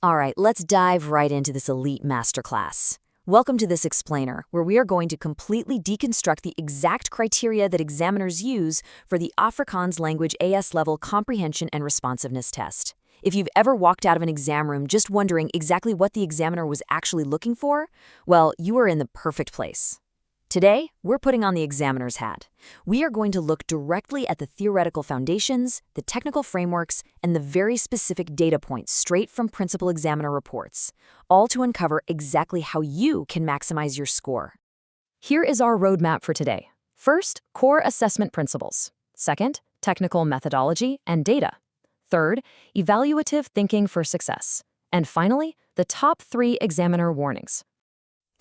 All right, let's dive right into this elite masterclass. Welcome to this explainer, where we are going to completely deconstruct the exact criteria that examiners use for the Afrikaans language AS level comprehension and responsiveness test. If you've ever walked out of an exam room just wondering exactly what the examiner was actually looking for, well, you are in the perfect place. Today, we're putting on the examiner's hat. We are going to look directly at the theoretical foundations, the technical frameworks, and the very specific data points straight from principal examiner reports, all to uncover exactly how you can maximize your score. Here is our roadmap for today. First, core assessment principles. Second, technical methodology and data. Third, evaluative thinking for success. And finally, the top 3 examiner warnings.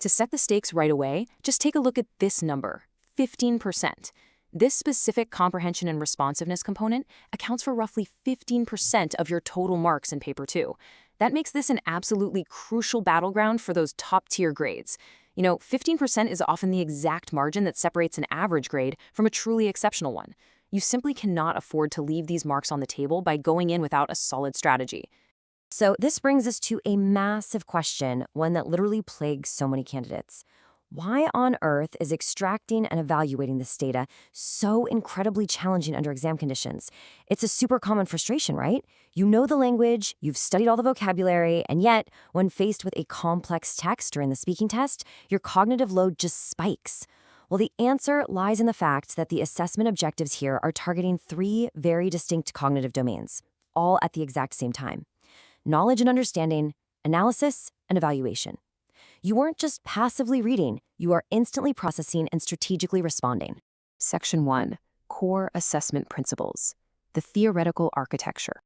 To set the stakes right away, just take a look at this number, 15%. This specific comprehension and responsiveness component accounts for roughly 15% of your total marks in Paper 2. That makes this an absolutely crucial battleground for those top-tier grades. 15% is often the exact margin that separates an average grade from a truly exceptional one. You simply cannot afford to leave these marks on the table by going in without a solid strategy. So this brings us to a massive question, one that literally plagues so many candidates. Why on earth is extracting and evaluating this data so incredibly challenging under exam conditions? It's a super common frustration, right? You know the language, you've studied all the vocabulary, and yet, when faced with a complex text or in the speaking test, your cognitive load just spikes. Well, the answer lies in the fact that the assessment objectives here are targeting 3 very distinct cognitive domains, all at the exact same time. Knowledge and understanding, analysis, and evaluation. You aren't just passively reading, you are instantly processing and strategically responding. Section 1, Core Assessment Principles, the Theoretical Architecture.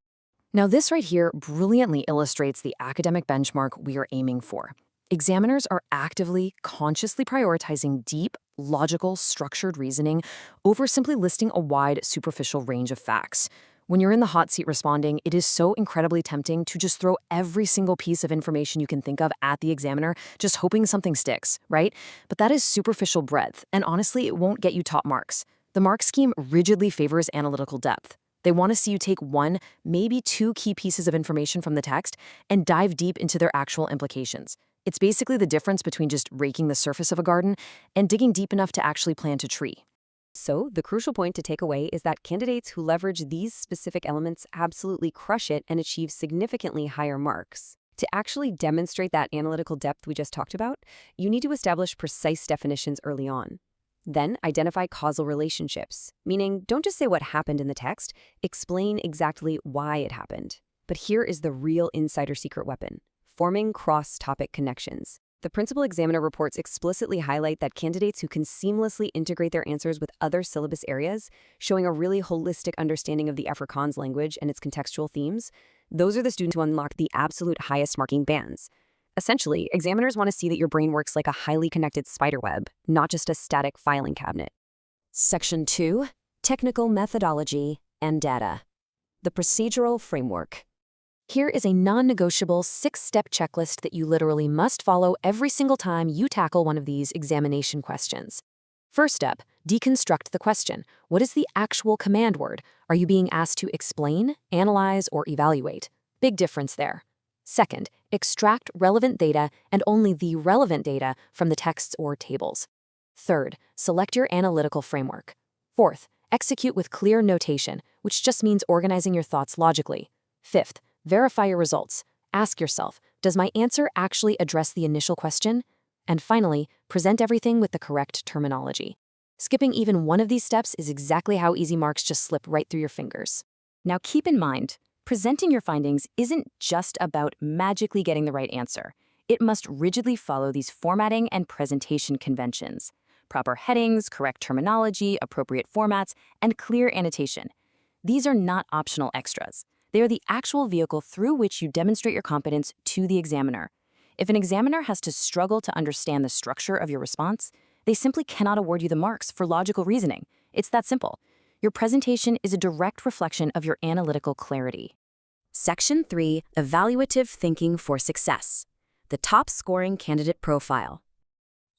Now, this right here brilliantly illustrates the academic benchmark we are aiming for. Examiners are actively, consciously prioritizing deep, logical, structured reasoning over simply listing a wide, superficial range of facts. When you're in the hot seat responding, it is so incredibly tempting to just throw every single piece of information you can think of at the examiner, just hoping something sticks, right? But that is superficial breadth, and honestly, it won't get you top marks. The mark scheme rigidly favors analytical depth. They want to see you take 1, maybe 2 key pieces of information from the text and dive deep into their actual implications. It's basically the difference between just raking the surface of a garden and digging deep enough to actually plant a tree. So, the crucial point to take away is that candidates who leverage these specific elements absolutely crush it and achieve significantly higher marks. To actually demonstrate that analytical depth we just talked about, you need to establish precise definitions early on. Then, identify causal relationships, meaning don't just say what happened in the text, explain exactly why it happened. But here is the real insider secret weapon: forming cross-topic connections. The principal examiner reports explicitly highlight that candidates who can seamlessly integrate their answers with other syllabus areas, showing a really holistic understanding of the Afrikaans language and its contextual themes, those are the students who unlock the absolute highest marking bands. Essentially, examiners want to see that your brain works like a highly connected spiderweb, not just a static filing cabinet. Section 2, Technical Methodology and Data. The Procedural Framework. Here is a non-negotiable 6-step checklist that you literally must follow every single time you tackle one of these examination questions. First step, deconstruct the question. What is the actual command word? Are you being asked to explain, analyze, or evaluate? Big difference there. Second, extract relevant data and only the relevant data from the texts or tables. Third, select your analytical framework. Fourth, execute with clear notation, which just means organizing your thoughts logically. Fifth, verify your results. Ask yourself, does my answer actually address the initial question? And finally, present everything with the correct terminology. Skipping even one of these steps is exactly how easy marks just slip right through your fingers. Now keep in mind, presenting your findings isn't just about magically getting the right answer. It must rigidly follow these formatting and presentation conventions. Proper headings, correct terminology, appropriate formats, and clear annotation. These are not optional extras. They are the actual vehicle through which you demonstrate your competence to the examiner. If an examiner has to struggle to understand the structure of your response, they simply cannot award you the marks for logical reasoning. It's that simple. Your presentation is a direct reflection of your analytical clarity. Section 3, Evaluative Thinking for Success. The Top Scoring Candidate Profile.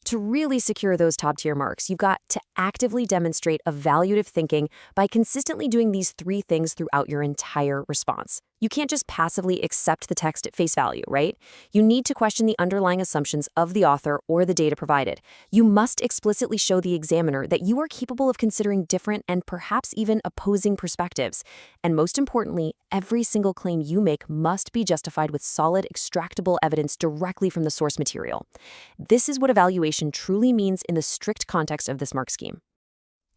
To really secure those top-tier marks, you've got to actively demonstrate evaluative thinking by consistently doing these 3 things throughout your entire response. You can't just passively accept the text at face value, right? You need to question the underlying assumptions of the author or the data provided. You must explicitly show the examiner that you are capable of considering different and perhaps even opposing perspectives. And most importantly, every single claim you make must be justified with solid, extractable evidence directly from the source material. This is what evaluation truly means in the strict context of this mark scheme.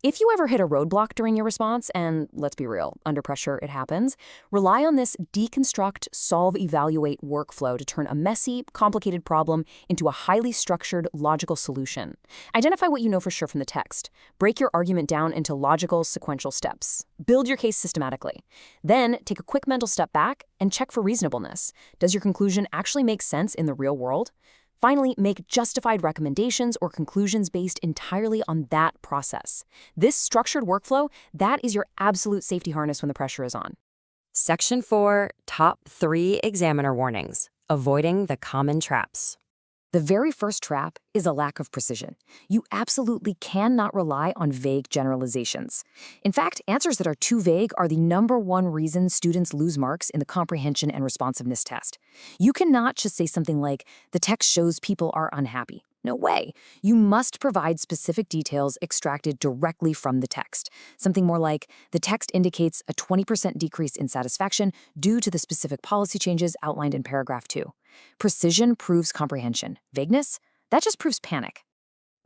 If you ever hit a roadblock during your response, and let's be real, under pressure it happens, rely on this deconstruct, solve, evaluate workflow to turn a messy, complicated problem into a highly structured, logical solution. Identify what you know for sure from the text. Break your argument down into logical, sequential steps. Build your case systematically. Then take a quick mental step back and check for reasonableness. Does your conclusion actually make sense in the real world? Finally, make justified recommendations or conclusions based entirely on that process. This structured workflow, that is your absolute safety harness when the pressure is on. Section 4, Top 3 Examiner Warnings. Avoiding the Common Traps. The very first trap is a lack of precision. You absolutely cannot rely on vague generalizations. In fact, answers that are too vague are the #1 reason students lose marks in the Comprehension and Responsiveness test. You cannot just say something like, "The text shows people are unhappy." No way. You must provide specific details extracted directly from the text. Something more like, "The text indicates a 20% decrease in satisfaction due to the specific policy changes outlined in paragraph 2. Precision proves comprehension. Vagueness? That just proves panic.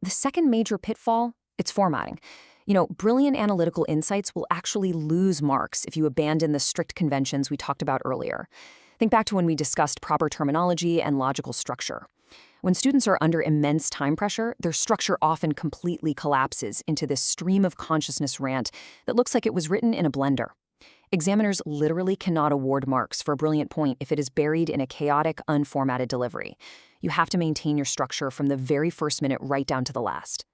The second major pitfall, it's formatting. Brilliant analytical insights will actually lose marks if you abandon the strict conventions we talked about earlier. Think back to when we discussed proper terminology and logical structure. When students are under immense time pressure, their structure often completely collapses into this stream of consciousness rant that looks like it was written in a blender. Examiners literally cannot award marks for a brilliant point if it is buried in a chaotic, unformatted delivery. You have to maintain your structure from the very first minute right down to the last.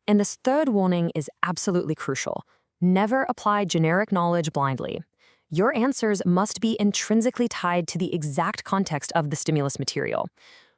And this third warning is absolutely crucial. Never apply generic knowledge blindly. Your answers must be intrinsically tied to the exact context of the stimulus material.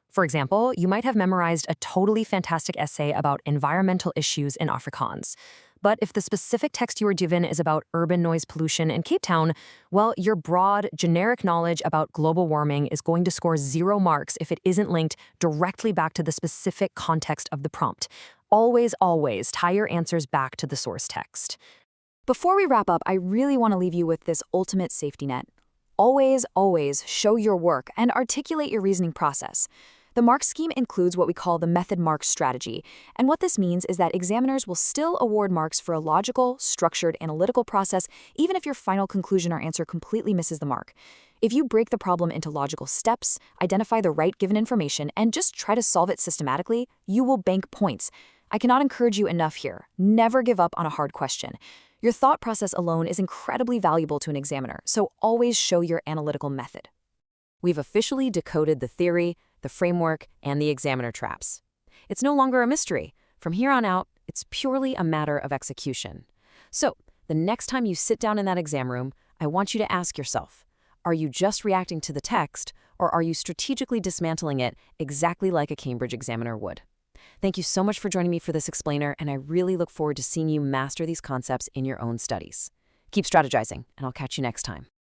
For example, you might have memorized a totally fantastic essay about environmental issues in Afrikaans. But if the specific text you were given is about urban noise pollution in Cape Town, well, your broad, generic knowledge about global warming is going to score 0 marks if it isn't linked directly back to the specific context of the prompt. Always, always tie your answers back to the source text. Before we wrap up, I really want to leave you with this ultimate safety net. Always, always show your work and articulate your reasoning process. The mark scheme includes what we call the method mark strategy, and what this means is that examiners will still award marks for a logical, structured, analytical process even if your final conclusion or answer completely misses the mark. If you break the problem into logical steps, identify the right given information, and just try to solve it systematically, you will bank points. I cannot encourage you enough here. Never give up on a hard question. Your thought process alone is incredibly valuable to an examiner, so always show your analytical method. We've officially decoded the theory, the framework, and the examiner traps. It's no longer a mystery. From here on out, it's purely a matter of execution. So, the next time you sit down in that exam room, I want you to ask yourself, are you just reacting to the text, or are you strategically dismantling it exactly like a Cambridge examiner would? Thank you so much for joining me for this explainer, and I really look forward to seeing you master these concepts in your own studies. Keep strategizing, and I'll catch you next time.